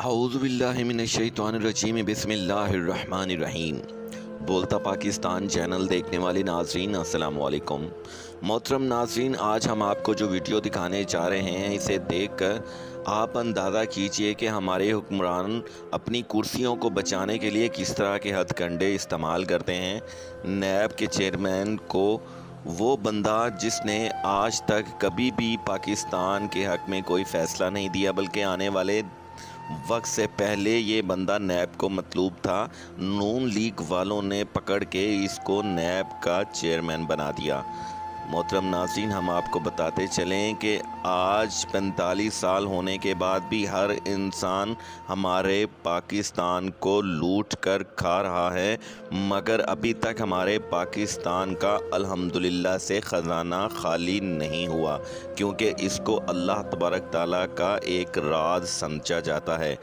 अऊज़ु बिल्लाहि मिनश्शैतानिर्रजीम बिस्मिल्लाहिर्रहमानिर्रहीम। बोलता पाकिस्तान चैनल देखने वाले नाज़रीन अस्सलाम वालेकुम। मोहतरम नाज़रीन, आज हम आपको जो वीडियो दिखाने जा रहे हैं इसे देखकर आप अंदाज़ा कीजिए कि हमारे हुक्मरान अपनी कुर्सियों को बचाने के लिए किस तरह के हथकंडे इस्तेमाल करते हैं। नैब के चेयरमैन को वो बंदा जिसने आज तक कभी भी पाकिस्तान के हक़ में कोई फ़ैसला नहीं दिया, बल्कि आने वाले वक्त से पहले ये बंदा नैब को मतलूब था, नून लीग वालों ने पकड़ के इसको नैब का चेयरमैन बना दिया। मोहतरम नाज़रीन, हम आपको बताते चलें कि आज 45 साल होने के बाद भी हर इंसान हमारे पाकिस्तान को लूट कर खा रहा है, मगर अभी तक हमारे पाकिस्तान का अल्हम्दुलिल्लाह से ख़जाना खाली नहीं हुआ, क्योंकि इसको अल्लाह तबारक ताला का एक राज समझा जाता है।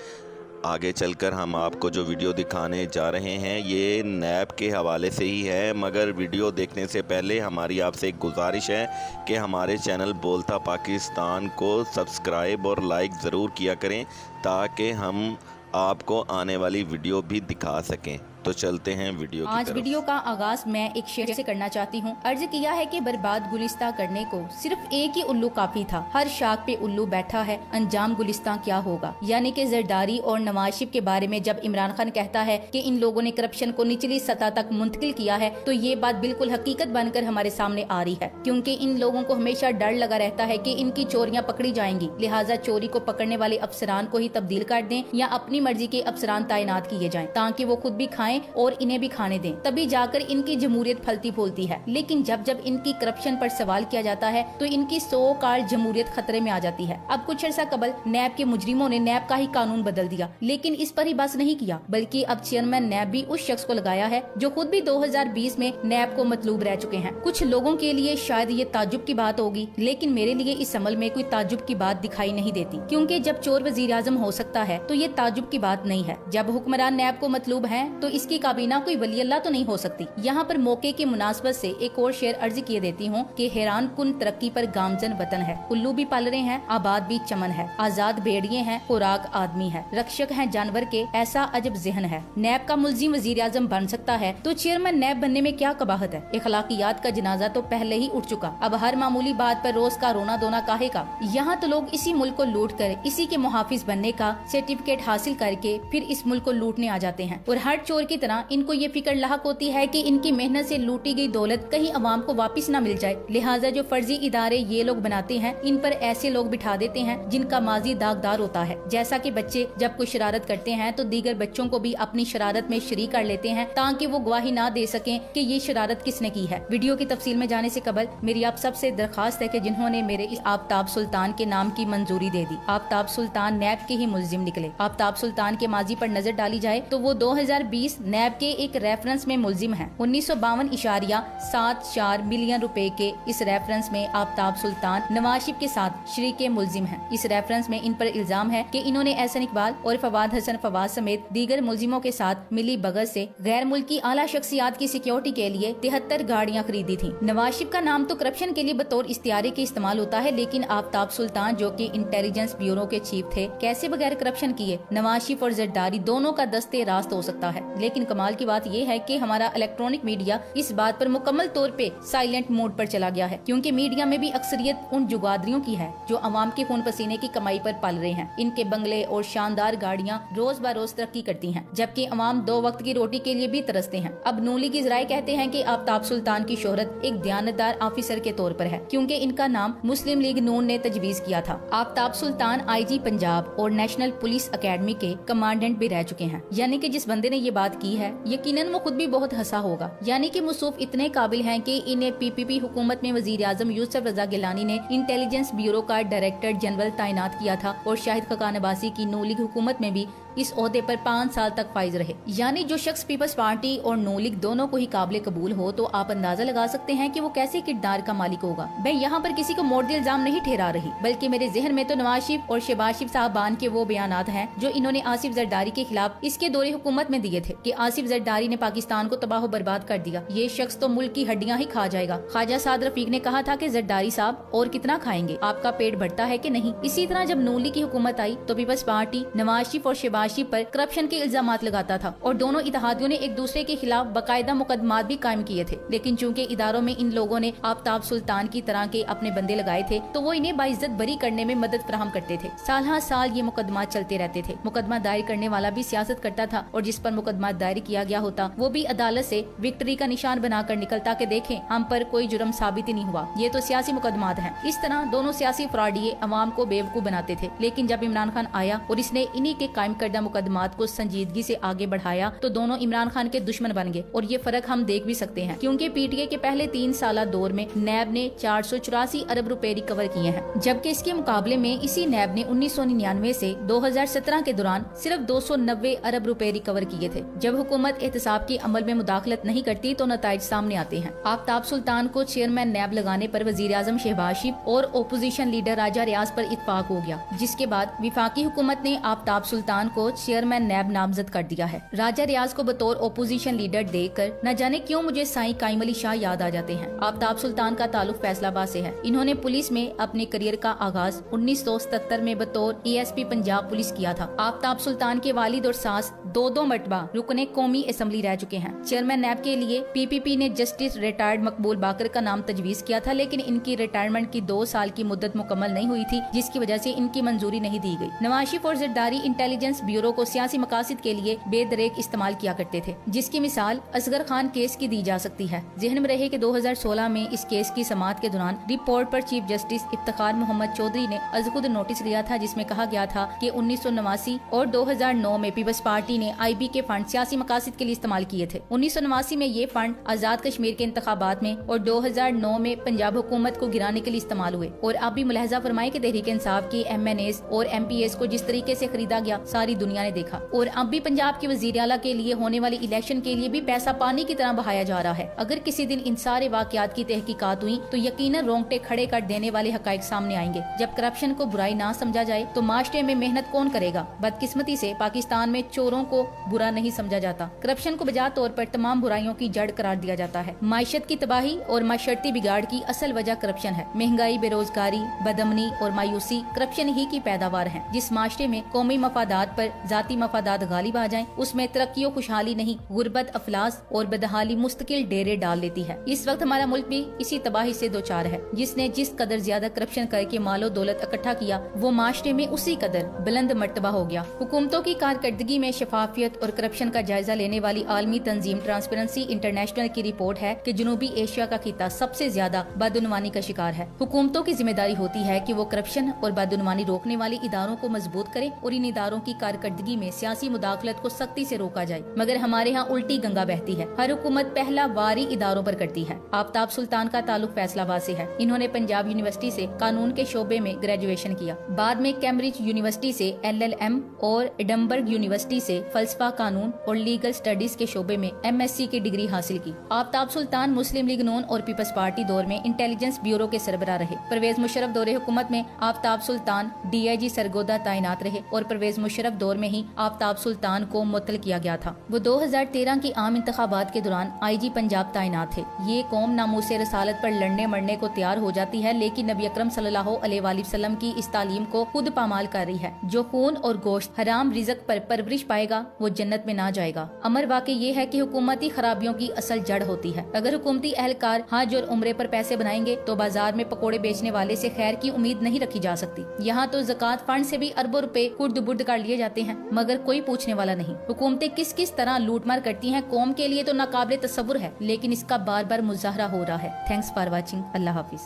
आगे चलकर हम आपको जो वीडियो दिखाने जा रहे हैं ये नैब के हवाले से ही है, मगर वीडियो देखने से पहले हमारी आपसे एक गुजारिश है कि हमारे चैनल बोलता पाकिस्तान को सब्सक्राइब और लाइक ज़रूर किया करें ताकि हम आपको आने वाली वीडियो भी दिखा सकें। तो चलते हैं वीडियो की आज तरफ। वीडियो का आगाज मैं एक शेर से करना चाहती हूँ। अर्ज किया है कि बर्बाद गुलिस्तां करने को सिर्फ एक ही उल्लू काफी था, हर शाख पे उल्लू बैठा है, अंजाम गुलिस्तां क्या होगा। यानी कि जरदारी और नवाज शरीफ के बारे में जब इमरान खान कहता है कि इन लोगों ने करप्शन को निचली सतह तक मुंतकिल किया है, तो ये बात बिल्कुल हकीकत बनकर हमारे सामने आ रही है, क्योंकि इन लोगों को हमेशा डर लगा रहता है कि इनकी चोरियां पकड़ी जाएंगी, लिहाजा चोरी को पकड़ने वाले अफसरान को ही तब्दील कर दें या अपनी मर्जी के अफसरान तैनात किए जाएं ताकि वो खुद भी खाएं और इन्हें भी खाने दें, तभी जाकर इनकी जमहूरियत फलती फूलती है। लेकिन जब जब इनकी करप्शन पर सवाल किया जाता है तो इनकी सो कार जमहूरियत खतरे में आ जाती है। अब कुछ अर्सा कबल नैब के मुजरिमों ने नैब का ही कानून बदल दिया, लेकिन इस पर ही बस नहीं किया, बल्कि अब चेयरमैन नैब भी उस शख्स को लगाया है जो खुद भी 2020 में नैब को मतलूब रह चुके हैं। कुछ लोगों के लिए शायद ये ताज्जुब की बात होगी, लेकिन मेरे लिए इस अमल में कोई ताज्जुब की बात दिखाई नहीं देती, क्योंकि जब चोर वजीर आजम हो सकता है तो ये ताज्जुब की बात नहीं है। जब हुक्मरान नैब को मतलूब है तो इसकी काबीना कोई वली अल्लाह तो नहीं हो सकती। यहाँ पर मौके की मुनासबत से एक और शेर अर्ज किए देती हूँ कि हैरान कुन तरक्की पर गामजन वतन है, उल्लू भी पल रहे हैं, आबाद भी चमन है, आजाद भेड़िए हैं, खुराक आदमी है, रक्षक है जानवर के, ऐसा अजब जहन है। नैब का मुल्जिम वजीर आजम बन सकता है तो चेयरमैन नैब बनने में क्या कबाहत है। इखलाकियात का जनाजा तो पहले ही उठ चुका, अब हर मामूली बात पर रोज का रोना धोना काहे का। यहाँ तो लोग इसी मुल्क को लूट कर इसी के मुहाफिज बनने का सर्टिफिकेट हासिल करके फिर इस मुल्क को लूटने आ जाते हैं, और हर चोर की तरह इनको ये फिक्र लाहक होती है कि इनकी मेहनत से लूटी गई दौलत कहीं अवाम को वापस न मिल जाए। लिहाजा जो फर्जी इदारे ये लोग बनाते हैं, इन पर ऐसे लोग बिठा देते हैं जिनका माजी दागदार होता है। जैसा कि बच्चे जब कोई शरारत करते हैं तो दीगर बच्चों को भी अपनी शरारत में शरीक कर लेते हैं ताकि वो गवाही ना दे सकें कि ये शरारत किसने की है। वीडियो की तफसील में जाने से कबल मेरी आप सबसे दरखास्त है कि जिन्होंने मेरे इस आफ्ताब सुल्तान के नाम की मंजूरी दे दी, आफ्ताब सुल्तान नैब के ही मुल्जिम निकले। आफ्ताब सुल्तान के माजी पर नजर डाली जाए तो वो 2020 नैब के एक रेफरेंस में मुल्जिम है। 1952.74 मिलियन रुपए के इस रेफरेंस में आफ्ताब सुल्तान नवाज शरीफ के साथ शरीके मुल्जिम हैं। इस रेफरेंस में इन पर इल्जाम है कि इन्होंने एहसन इकबाल और फवाद हसन फवाद समेत दीगर मुल्जिमों के साथ मिली भगत से गैर मुल्की आला शख्सियात की सिक्योरिटी के लिए 73 गाड़ियां खरीदी थी। नवाज शरीफ का नाम तो करप्शन के लिए बतौर इख्तियारी के इस्तेमाल होता है, लेकिन आफ्ताब सुल्तान जो कि इंटेलिजेंस ब्यूरो के चीफ थे, कैसे बगैर करप्शन किए नवाज शरीफ और जरदारी दोनों का दस्ते रास्त हो सकता है। लेकिन कमाल की बात यह है कि हमारा इलेक्ट्रॉनिक मीडिया इस बात पर मुकम्मल तौर पे साइलेंट मोड पर चला गया है, क्योंकि मीडिया में भी अक्सरियत उन जुगादरियों की है जो अवाम के खून पसीने की कमाई पर पल रहे हैं। इनके बंगले और शानदार गाड़ियां रोज बरोज तरक्की करती हैं, जबकि अवाम 2 वक्त की रोटी के लिए भी तरसते हैं। अब नून लीग इजराई कहते हैं कि आफ्ताब सुल्तान की शोहरत एक दयानतदार ऑफिसर के तौर पर है, क्योंकि इनका नाम मुस्लिम लीग नून ने तजवीज किया था। आफ्ताब सुल्तान IG पंजाब और नेशनल पुलिस अकेडमी के कमांडेंट भी रह चुके हैं। यानी कि जिस बंदे ने ये बात की है यकीनन वो खुद भी बहुत हंसा होगा। यानी कि मुसूफ इतने काबिल हैं कि इन्हें PPP हुकूमत में वजीर आजम यूसुफ रजा गिलानी ने इंटेलिजेंस ब्यूरो का डायरेक्टर जनरल तैनात किया था, और शाहिद खकान अब्बासी की नून लीग हुकूमत में भी इस ओहदे पर 5 साल तक फाइज रहे। यानी जो शख्स पीपल्स पार्टी और नू लीग दोनों को ही काबिल कबूल हो तो आप अंदाजा लगा सकते हैं कि वो कैसे किरदार का मालिक होगा। मैं यहाँ पर किसी को मोर्दी इल्जाम नहीं ठहरा रही, बल्कि मेरे जहन में तो नवाज शरीफ और शहबाज शरीफ साहबान के वो बयानात हैं जो इन्होंने आसिफ जरदारी के खिलाफ इसके दौरे हुकूमत में दिए थे कि आसिफ जरदारी ने पाकिस्तान को तबाह बर्बाद कर दिया, ये शख्स तो मुल्क की हड्डियां ही खा जाएगा। ख्वाजा साद रफीक ने कहा था कि जरदारी साहब और कितना खाएंगे, आपका पेट भरता है कि नहीं। इसी तरह जब नू लीग की हुकूमत आई तो पीपल्स पार्टी नवाज शरीफ और शहबाज शरीफ पर करप्शन के इल्जामात लगाता था और दोनों इत्तेहादियों ने एक दूसरे के खिलाफ बाकायदा मुकदमात भी कायम किए थे। लेकिन चूंकि इदारों में इन लोगों ने आफ्ताब सुल्तान की तरह के अपने बंदे लगाए थे तो वो इन्हें बाइज्जत बरी करने में मदद फराहम करते थे। साल हर साल ये मुकदमात चलते रहते थे। मुकदमा दायर करने वाला भी सियासत करता था और जिस पर मुकदमा दायर किया गया होता वो भी अदालत से विक्ट्री का निशान बनाकर निकलता कि देखें हम पर कोई जुर्म साबित ही नहीं हुआ, ये तो सियासी मुकदमात हैं। इस तरह दोनों सियासी फ्रॉडिये अवाम को बेवकूफ बनाते थे। लेकिन जब इमरान खान आया और इसने इन्हीं के कायम करदा मुकदमात को संजीदगी से आगे बढ़ाया तो दोनों इमरान खान के दुश्मन बन गए। और ये फर्क हम देख भी सकते हैं क्योंकि पीटीए के पहले 3 साल दौर में नैब ने 484 अरब रुपए रिकवर किए हैं, जबकि इसके मुकाबले में इसी नैब ने 1999 से 2017 के दौरान सिर्फ 290 अरब रुपए रिकवर किए थे। जब हुकूमत एहतसाब के अमल में मुदाखलत नहीं करती तो नताइज सामने आते हैं। आफ्ताब सुल्तान को चेयरमैन नैब लगाने पर वजीर आजम शहबाज शरीफ और ओपोजिशन लीडर राजा रियाज पर इत्तफाक हो गया, जिसके बाद विफाकी हुकूमत ने आफ्ताब सुल्तान को चेयरमैन नैब नामजद कर दिया है। राजा रियाज को बतौर ओपोजिशन लीडर देखकर न जाने क्यों मुझे साईं काइम अली शाह याद आ जाते हैं। आफ्ताब सुल्तान का ताल्लुक फैसलाबाद से है। इन्होंने पुलिस में अपने करियर का आगाज 1977 में बतौर एएसपी पंजाब पुलिस किया था। आफ्ताब सुल्तान के वालिद और सास 2 मरतबा रुकने कौमी असेंबली रह चुके हैं। चेयरमैन नैब के लिए पीपीपी ने जस्टिस रिटायर्ड मकबूल बाकर का नाम तजवीज किया था, लेकिन इनकी रिटायरमेंट की 2 साल की मुद्दत मुकम्मल नहीं हुई थी, जिसकी वजह से इनकी मंजूरी नहीं दी गई। नवाज शरीफ और जरदारी इंटेलिजेंस ब्यूरो को सियासी मकासद के लिए बेदरेक इस्तेमाल किया करते थे, जिसकी मिसाल असगर खान केस की दी जा सकती है। जहन में रहे कि 2016 में इस केस की समाअत के दौरान रिपोर्ट पर चीफ जस्टिस इफ्तिखार मोहम्मद चौधरी ने अज़खुद नोटिस लिया था, जिसमें कहा गया था कि 1989 और 2009 में पीपल्स पार्टी ने IB के फंड सियासी मकासद के लिए इस्तेमाल किए थे। 1989 में ये फंड आजाद कश्मीर के इंतखाबात में और 2009 में पंजाब हुकूमत को गिराने के लिए इस्तेमाल हुए। और अब भी मुलाहजा फरमाए कि तहरीक इंसाफ की MNAs और MPs को जिस तरीके से खरीदा गया सारी दुनिया ने देखा। और अब भी पंजाब के वजीर आला के लिए होने वाली इलेक्शन के लिए भी पैसा पानी की तरह बहाया जा रहा है। अगर किसी दिन इन सारे वाकयात की तहकीकात हुई तो यकीनन रोंगटे खड़े कर देने वाले हकाइक सामने आएंगे। जब करप्शन को बुराई ना समझा जाए तो माशरे में मेहनत कौन करेगा। बदकिस्मती से पाकिस्तान में चोरों को बुरा नहीं समझा जाता। करप्शन को बजा तौर पर तमाम बुराइयों की जड़ करार दिया जाता है। माइशत की तबाही और माशरती बिगाड़ की असल वजह करप्शन है। महंगाई, बेरोजगारी, बदअमनी और मायूसी करप्शन ही की पैदावार है। जिस माशरे में कौमी मफादात पर जाती मफादात गालिब आ जाएं, उसमें तरक्की और खुशहाली नहीं, गुर्बत, अफलास और बदहाली मुस्तकिल डेरे डाल लेती है। इस वक्त हमारा मुल्क भी इसी तबाही से दो चार है। जिसने जिस कदर ज्यादा करप्शन करके मालो दौलत इकट्ठा किया वो माशरे में उसी कदर बुलंद मर्तबा हो गया। हुकूमतों की कारकर्दगी में शफाफियत और करप्शन का जायजा लेने वाली आलमी तंजीम ट्रांसपेरेंसी इंटरनेशनल की रिपोर्ट है कि जनूबी एशिया का खिता सबसे ज्यादा बदउनवानी का शिकार है। हुकूमतों की जिम्मेदारी होती है कि वो करप्शन और बदउनवानी रोकने वाले इदारों को मजबूत करे और इन इदारों की कारकर्दगी में सियासी मुदाखलत को सख्ती से रोका जाए। मगर हमारे यहाँ उल्टी गंगा बहती है। हर हुकूमत पहला वारी इदारों पर करती है। आफ्ताब सुल्तान का ताल्लुक फैसलाबाद से है। इन्होंने पंजाब यूनिवर्सिटी से कानून के शोबे में ग्रेजुएशन किया। बाद में कैम्ब्रिज यूनिवर्सिटी से LLM और एडनबर्ग यूनिवर्सिटी से फलसफा, कानून और लीगल स्टडीज के शोबे में MSc की डिग्री हासिल की। आफ्ताब सुल्तान मुस्लिम लीग नून और पीपल्स पार्टी दौर में इंटेलिजेंस ब्यूरो के सरबराह रहे। परवेज मुशर्रफ दौरे हुकूमत में आफ्ताब सुल्तान DIG सरगोदा तैनात रहे और परवेज मुशर्रफ दौर में ही आफ्ताब सुल्तान को मुअत्तल किया गया था। वो 2013 की आम इंतखाबात के दौरान IG पंजाब तैनात थे। ये कौम नामूस रसालत पर लड़ने मरने को तैयार हो जाती है, लेकिन नबी अकरम सल्लल्लाहु अलैहि वसल्लम की इस तालीम को खुद पामाल कर रही है। जो खून और गोश्त हराम रिज़्क पर परवरिश पाएगा वो जन्नत में ना जाएगा। अमर वाक़ई ये है कि हुकूमती खराबियों की असल जड़ होती है। अगर हुकूमती एहलकार हज और उम्रे पर पैसे बनाएंगे तो बाजार में पकोड़े बेचने वाले से खैर की उम्मीद नहीं रखी जा सकती। यहाँ तो ज़कात फंड से भी अरबों रुपए कुर्द बुर्द कर लिए जाते हैं, मगर कोई पूछने वाला नहीं। हुकूमतें किस किस तरह लूटमार करती हैं कौम के लिए तो नाकाबिले तसव्वुर है, लेकिन इसका बार बार मुजाहरा हो रहा है। Thanks for watching. Allah Hafiz.